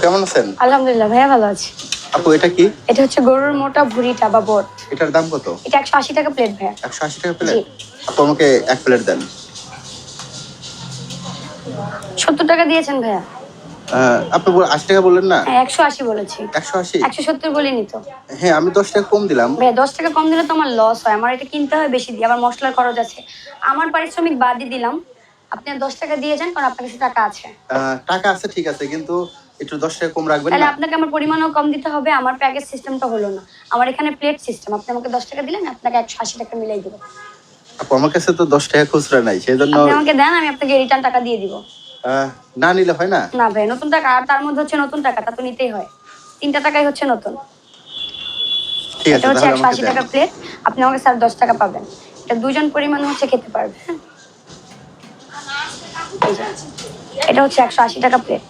কেমন আছেন? আলহামদুলিল্লাহ ভাইয়া ভালো আছি। আপু এটা কি? এটা হচ্ছে গরুর মোটা ভুঁড়িটা বা বট। এটার দাম কত? এটা 180 টাকা প্লেট ভাইয়া। 180 টাকা প্লেট? জি। আপু আমাকে 1 প্লেট দেন। 70 টাকা দিয়েছেন ভাইয়া। আপনি 80 টাকা বললেন না? হ্যাঁ 180 বলেছি। 180? 170 বলিনি তো। হ্যাঁ আমি 10 টাকা কম দিলাম। ভাইয়া 10 টাকা কম দিলে তো আমার লস হয়। আমার এটা কিনতে হয় বেশি দিয়ে, আবার মসলার খরচ আছে। আমার পারিশ্রমিক বাদই দিলাম। আপনি 10 টাকা দিয়ে যান, কারণ আপনার কাছে টাকা আছে। টাকা আছে ঠিক আছে, কিন্তু একটু 10 টাকা কম রাখবেন তাহলে না? আপনাকে আমার পরিমাণও কম দিতে হবে। আমার প্যাকেজ সিস্টেমটা হলো না। আমার এখানে প্লেট সিস্টেম। আপনি আমাকে 10 টাকা দিলেন, আপনাকে 180 টাকা মিলাই দিব। আপু আমার কাছে তো 10 টাকা খুচরা নাই, সেজন্য আপনি আমাকে দেন, আমি আপনাকে রিটার্ন টাকা দিয়ে দিব। না নিলে হয় না? না ভাই, নতুন টাকা, আর তার মধ্যে হচ্ছে নতুন টাকা, তা তো নিতেই হয়। 3টা টাকাই হচ্ছে নতুন। ঠিক আছে এটা হচ্ছে তাহলে আমাকে 180 দেন। টাকা প্লেট। আপনি আমাকে স্যার 10 টাকা পাবেন। এটা দুজন পরিমাণ হচ্ছে খেতে পারবে। হ্যাঁ, এই যে। এটা হচ্ছে 180 টাকা প্লেট।